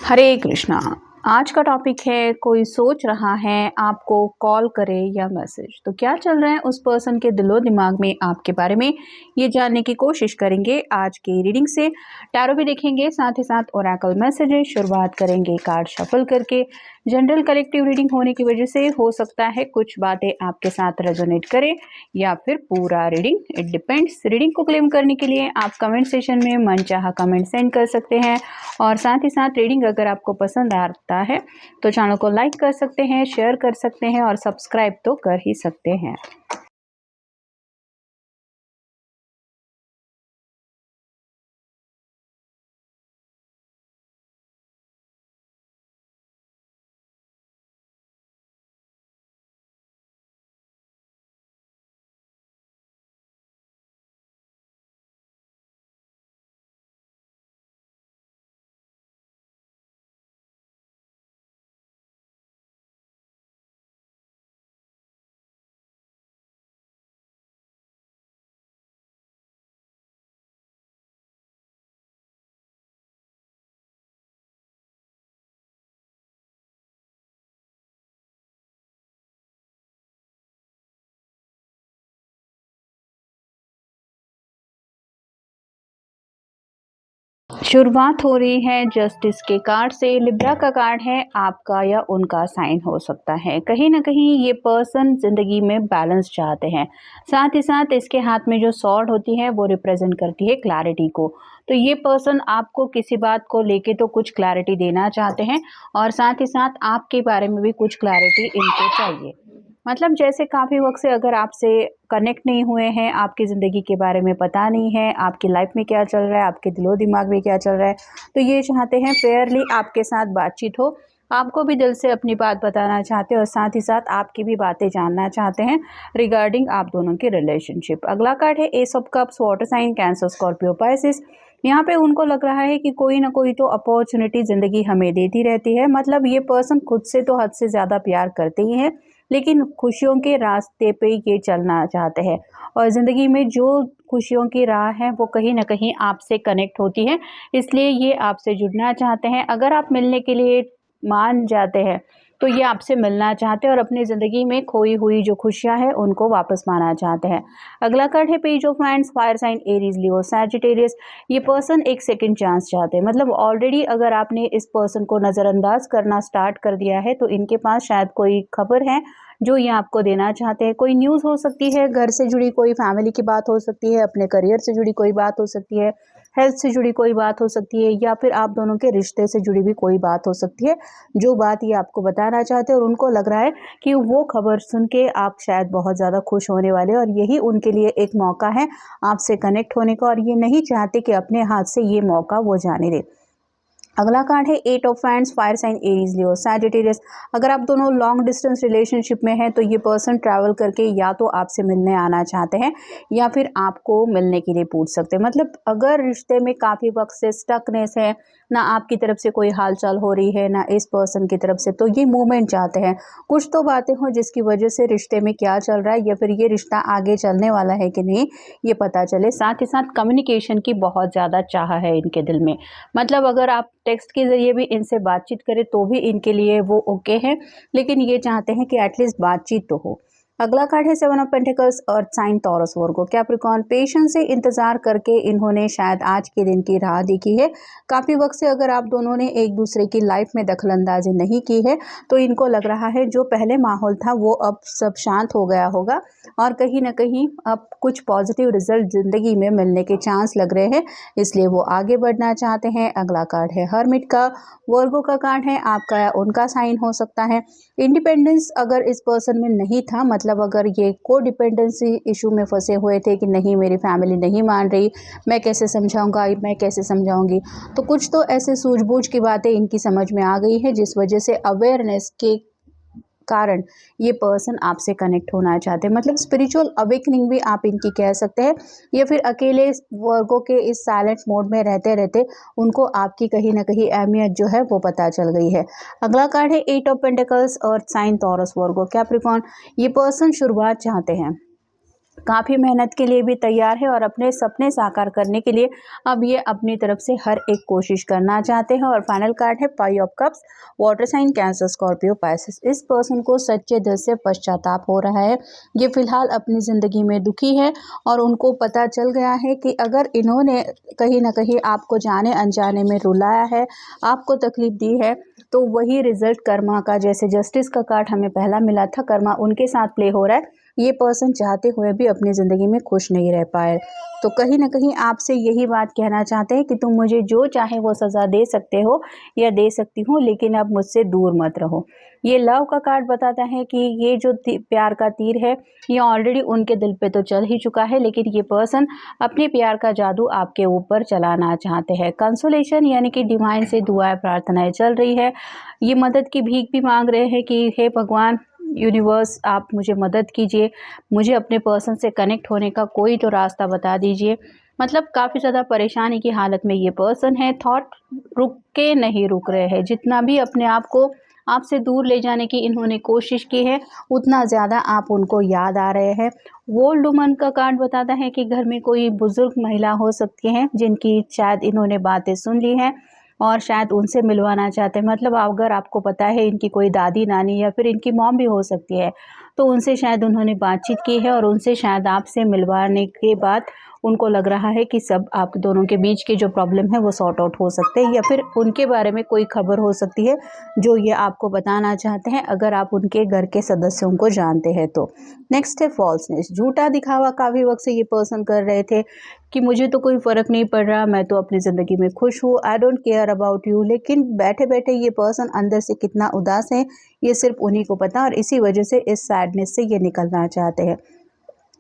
हरे कृष्णा। आज का टॉपिक है कोई सोच रहा है आपको कॉल करे या मैसेज। तो क्या चल रहा है उस पर्सन के दिलो दिमाग में आपके बारे में, ये जानने की कोशिश करेंगे आज की रीडिंग से। टैरो भी देखेंगे, साथ ही साथ ओरेकल मैसेजेस। शुरुआत करेंगे कार्ड शफल करके। जनरल कलेक्टिव रीडिंग होने की वजह से हो सकता है कुछ बातें आपके साथ रेजोनेट करें या फिर पूरा रीडिंग, इट डिपेंड्स। रीडिंग को क्लेम करने के लिए आप कमेंट सेशन में मनचाहा कमेंट सेंड कर सकते हैं और साथ ही साथ रीडिंग अगर आपको पसंद आता है तो चैनल को लाइक कर सकते हैं, शेयर कर सकते हैं और सब्सक्राइब तो कर ही सकते हैं। शुरुआत हो रही है जस्टिस के कार्ड से। लिब्रा का कार्ड है, आपका या उनका साइन हो सकता है। कहीं ना कहीं ये पर्सन जिंदगी में बैलेंस चाहते हैं। साथ ही साथ इसके हाथ में जो सॉर्ड होती है वो रिप्रेजेंट करती है क्लैरिटी को। तो ये पर्सन आपको किसी बात को लेके तो कुछ क्लैरिटी देना चाहते हैं और साथ ही साथ आपके बारे में भी कुछ क्लैरिटी इनको चाहिए। मतलब जैसे काफ़ी वक्त से अगर आपसे कनेक्ट नहीं हुए हैं, आपकी ज़िंदगी के बारे में पता नहीं है, आपकी लाइफ में क्या चल रहा है, आपके दिलो दिमाग में क्या चल रहा है, तो ये चाहते हैं फेयरली आपके साथ बातचीत हो। आपको भी दिल से अपनी बात बताना चाहते हैं और साथ ही साथ आपकी भी बातें जानना चाहते हैं रिगार्डिंग आप दोनों के रिलेशनशिप। अगला कार्ड है ace of cups, water sign Cancer Scorpio Pisces. यहाँ पे उनको लग रहा है कि कोई ना कोई तो अपॉर्चुनिटी ज़िंदगी हमें देती रहती है। मतलब ये पर्सन खुद से तो हद से ज़्यादा प्यार करते ही हैं, लेकिन खुशियों के रास्ते पे ये चलना चाहते हैं और ज़िंदगी में जो खुशियों की राह है वो कहीं ना कहीं आपसे कनेक्ट होती है, इसलिए ये आपसे जुड़ना चाहते हैं। अगर आप मिलने के लिए मान जाते हैं तो ये आपसे मिलना चाहते हैं और अपनी ज़िंदगी में खोई हुई जो खुशियां हैं उनको वापस पाना चाहते हैं। अगला कार्ड है page of wands, fire sign Aries Leo Sagittarius. ये पर्सन एक सेकंड चांस चाहते हैं। मतलब ऑलरेडी अगर आपने इस पर्सन को नज़रअंदाज करना स्टार्ट कर दिया है तो इनके पास शायद कोई खबर है जो ये आपको देना चाहते हैं। कोई न्यूज़ हो सकती है, घर से जुड़ी कोई फैमिली की बात हो सकती है, अपने करियर से जुड़ी कोई बात हो सकती है, हेल्थ से जुड़ी कोई बात हो सकती है या फिर आप दोनों के रिश्ते से जुड़ी भी कोई बात हो सकती है। जो बात ये आपको बताना चाहते हैं और उनको लग रहा है कि वो खबर सुन के आप शायद बहुत ज़्यादा खुश होने वाले हैं और यही उनके लिए एक मौका है आपसे कनेक्ट होने का और ये नहीं चाहते कि अपने हाथ से ये मौका वो जाने दे। अगला कार्ड है eight of wands, fire sign Aries Leo Sagittarius. अगर आप दोनों लॉन्ग डिस्टेंस रिलेशनशिप में हैं तो ये पर्सन ट्रैवल करके या तो आपसे मिलने आना चाहते हैं या फिर आपको मिलने के लिए पूछ सकते हैं। मतलब अगर रिश्ते में काफ़ी वक्त से स्टकनेस है, ना आपकी तरफ से कोई हालचाल हो रही है ना इस पर्सन की तरफ से, तो ये मूवमेंट चाहते हैं। कुछ तो बातें हों जिसकी वजह से रिश्ते में क्या चल रहा है या फिर ये रिश्ता आगे चलने वाला है कि नहीं ये पता चले। साथ ही साथ कम्युनिकेशन की बहुत ज़्यादा चाह है इनके दिल में। मतलब अगर आप टेक्स्ट के ज़रिए भी इनसे बातचीत करें तो भी इनके लिए वो ओके है, लेकिन ये चाहते हैं कि एटलीस्ट बातचीत तो हो। अगला कार्ड है seven of pentacles, earth sign Taurus Virgo Capricorn. Patience से इंतजार करके इन्होंने शायद आज के दिन की राह देखी है। काफ़ी वक्त से अगर आप दोनों ने एक दूसरे की लाइफ में दखलंदाजी नहीं की है तो इनको लग रहा है जो पहले माहौल था वो अब सब शांत हो गया होगा और कहीं ना कहीं अब कुछ पॉजिटिव रिजल्ट ज़िंदगी में मिलने के चांस लग रहे हैं, इसलिए वो आगे बढ़ना चाहते हैं। अगला कार्ड है हर्मिट का, वर्गो का कार्ड है, आपका या उनका साइन हो सकता है। इंडिपेंडेंस अगर इस पर्सन में नहीं था, मतलब अगर ये को डिपेंडेंसी इशू में फंसे हुए थे कि नहीं मेरी फैमिली नहीं मान रही, मैं कैसे समझाऊंगा, मैं कैसे समझाऊंगी, तो कुछ तो ऐसे सूझबूझ की बातें इनकी समझ में आ गई है जिस वजह से अवेयरनेस के कारण ये पर्सन आपसे कनेक्ट होना चाहते हैं। मतलब स्पिरिचुअल अवेकनिंग भी आप इनकी कह सकते हैं या फिर अकेले वर्गों के इस साइलेंट मोड में रहते रहते उनको आपकी कहीं ना कहीं अहमियत जो है वो पता चल गई है। अगला कार्ड है eight of pentacles, earth sign Taurus Virgo Capricorn. ये पर्सन शुरुआत चाहते हैं। काफ़ी मेहनत के लिए भी तैयार है और अपने सपने साकार करने के लिए अब ये अपनी तरफ से हर एक कोशिश करना चाहते हैं। और फाइनल कार्ड है 5 of cups, water sign Cancer, Scorpio, Pisces. इस पर्सन को सच्चे दिल से पश्चाताप हो रहा है। ये फिलहाल अपनी ज़िंदगी में दुखी है और उनको पता चल गया है कि अगर इन्होंने कहीं ना कहीं आपको जाने अनजाने में रुलाया है, आपको तकलीफ दी है, तो वही रिजल्ट कर्मा का, जैसे जस्टिस का कार्ड हमें पहला मिला था, कर्मा उनके साथ प्ले हो रहा है। ये पर्सन चाहते हुए भी अपनी ज़िंदगी में खुश नहीं रह पाए। तो कहीं ना कहीं आपसे यही बात कहना चाहते हैं कि तुम मुझे जो चाहे वो सज़ा दे सकते हो या दे सकती हो, लेकिन अब मुझसे दूर मत रहो। ये लव का कार्ड बताता है कि ये जो प्यार का तीर है, ये ऑलरेडी उनके दिल पे तो चल ही चुका है, लेकिन ये पर्सन अपने प्यार का जादू आपके ऊपर चलाना चाहते हैं। कंसोलेशन यानी कि डिवाइन से दुआएं प्रार्थनाएं चल रही है। ये मदद की भीख भी मांग रहे हैं कि हे भगवान, यूनिवर्स, आप मुझे मदद कीजिए, मुझे अपने पर्सन से कनेक्ट होने का कोई तो रास्ता बता दीजिए। मतलब काफ़ी ज़्यादा परेशानी की हालत में ये पर्सन है। थॉट नहीं रुक रहे हैं। जितना भी अपने आप को आपसे दूर ले जाने की इन्होंने कोशिश की है, उतना ज़्यादा आप उनको याद आ रहे हैं। ओल्ड वुमन का कार्ड बताता है कि घर में कोई बुज़ुर्ग महिला हो सकती है जिनकी शायद इन्होंने बातें सुन ली हैं और शायद उनसे मिलवाना चाहते हैं। मतलब अगर आपको पता है इनकी कोई दादी नानी या फिर इनकी मॉम भी हो सकती है, तो उनसे शायद उन्होंने बातचीत की है और उनसे शायद आपसे मिलवाने के बाद उनको लग रहा है कि सब आप दोनों के बीच की जो प्रॉब्लम है वो सॉर्ट आउट हो सकते हैं, या फिर उनके बारे में कोई खबर हो सकती है जो ये आपको बताना चाहते हैं, अगर आप उनके घर के सदस्यों को जानते हैं तो। नेक्स्ट है फॉल्सनेस। झूठा दिखावा काफ़ी वक्त से ये पर्सन कर रहे थे कि मुझे तो कोई फ़र्क नहीं पड़ रहा, मैं तो अपनी ज़िंदगी में खुश हूँ, I don't care about you. लेकिन बैठे बैठे ये पर्सन अंदर से कितना उदास है, ये सिर्फ उन्हीं को पता, और इसी वजह से इस सैडनेस से ये निकलना चाहते हैं।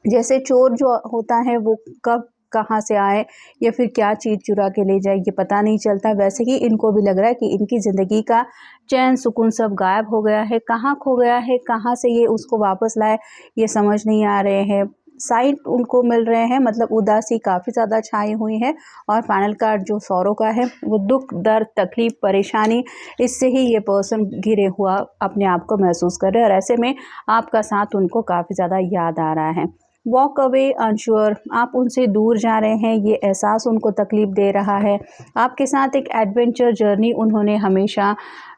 जैसे चोर जो होता है वो कब कहाँ से आए या फिर क्या चीज़ चुरा के ले जाए, ये पता नहीं चलता। वैसे ही इनको भी लग रहा है कि इनकी ज़िंदगी का चैन सुकून सब गायब हो गया है। कहाँ खो गया है, कहाँ से ये उसको वापस लाए, ये समझ नहीं आ रहे हैं। साइन उनको मिल रहे हैं, मतलब उदासी काफ़ी ज़्यादा छाई हुई है। और फाइनल कार्ड जो सौरों का है, वो दुख, दर्द, तकलीफ़, परेशानी, इससे ही ये पर्सन घिरे हुआ अपने आप को महसूस कर रहे हैं और ऐसे में आपका साथ उनको काफ़ी ज़्यादा याद आ रहा है। वॉक अवे अनश्योर, आप उनसे दूर जा रहे हैं, ये एहसास उनको तकलीफ़ दे रहा है। आपके साथ एक एडवेंचर जर्नी उन्होंने हमेशा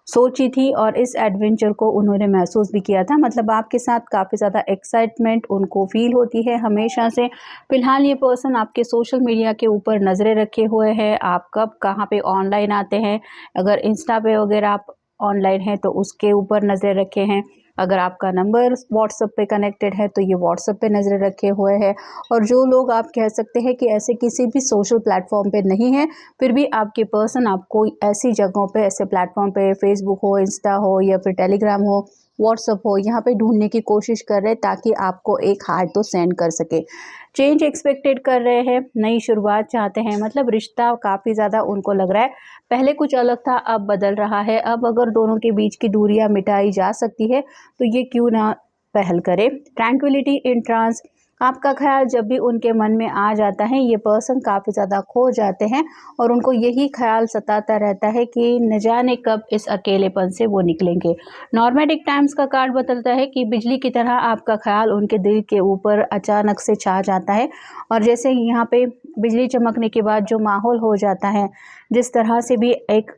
सोची थी और इस एडवेंचर को उन्होंने महसूस भी किया था। मतलब आपके साथ काफ़ी ज़्यादा एक्साइटमेंट उनको फ़ील होती है हमेशा से। फ़िलहाल ये पर्सन आपके सोशल मीडिया के ऊपर नज़रें रखे हुए हैं। आप कब कहाँ पे ऑनलाइन आते हैं, अगर इंस्टा पे वगैरह आप ऑनलाइन हैं तो उसके ऊपर नज़रें रखे हैं। अगर आपका नंबर व्हाट्सएप पे कनेक्टेड है तो ये व्हाट्सएप पे नज़रें रखे हुए हैं। और जो लोग आप कह सकते हैं कि ऐसे किसी भी सोशल प्लेटफॉर्म पे नहीं है, फिर भी आपके पर्सन आपको ऐसी जगहों पे, ऐसे प्लेटफॉर्म पे, फेसबुक हो, इंस्टा हो या फिर टेलीग्राम हो, व्हाट्सएप हो, यहाँ पे ढूंढने की कोशिश कर रहे हैं ताकि आपको एक हार्ट तो सेंड कर सके। चेंज एक्सपेक्टेड कर रहे हैं, नई शुरुआत चाहते हैं। मतलब रिश्ता काफ़ी ज़्यादा उनको लग रहा है पहले कुछ अलग था, अब बदल रहा है। अब अगर दोनों के बीच की दूरियां मिटाई जा सकती है तो ये क्यों ना पहल करे। ट्रैंक्विलिटी इन ट्रांस, आपका ख्याल जब भी उनके मन में आ जाता है, ये पर्सन काफ़ी ज़्यादा खो जाते हैं और उनको यही ख्याल सताता रहता है कि न जाने कब इस अकेलेपन से वो निकलेंगे। नॉर्मेटिक टाइम्स का कार्ड बदलता है कि बिजली की तरह आपका ख्याल उनके दिल के ऊपर अचानक से छा जाता है और जैसे यहाँ पे बिजली चमकने के बाद जो माहौल हो जाता है, जिस तरह से भी एक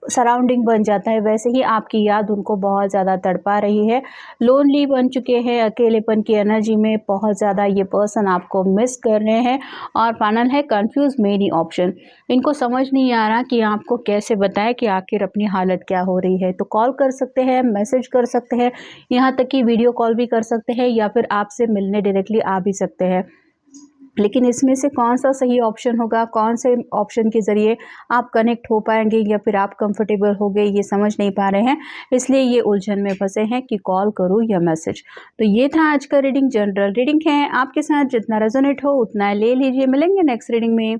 सराउंडिंग बन जाता है, वैसे ही आपकी याद उनको बहुत ज़्यादा तड़पा रही है। लोनली बन चुके हैं, अकेलेपन की एनर्जी में बहुत ज़्यादा ये पर्सन आपको मिस कर रहे हैं। और फाइनल है कंफ्यूज मेनी ऑप्शन, इनको समझ नहीं आ रहा कि आपको कैसे बताएं कि आखिर अपनी हालत क्या हो रही है। तो कॉल कर सकते हैं, मैसेज कर सकते हैं, यहाँ तक कि वीडियो कॉल भी कर सकते हैं या फिर आपसे मिलने डायरेक्टली आ भी सकते हैं। लेकिन इसमें से कौन सा सही ऑप्शन होगा, कौन से ऑप्शन के ज़रिए आप कनेक्ट हो पाएंगे या फिर आप कंफर्टेबल हो गए, ये समझ नहीं पा रहे हैं, इसलिए ये उलझन में फंसे हैं कि कॉल करूं या मैसेज। तो ये था आज का रीडिंग, जनरल रीडिंग है, आपके साथ जितना रेजोनेट हो उतना ले लीजिए। मिलेंगे नेक्स्ट रीडिंग में।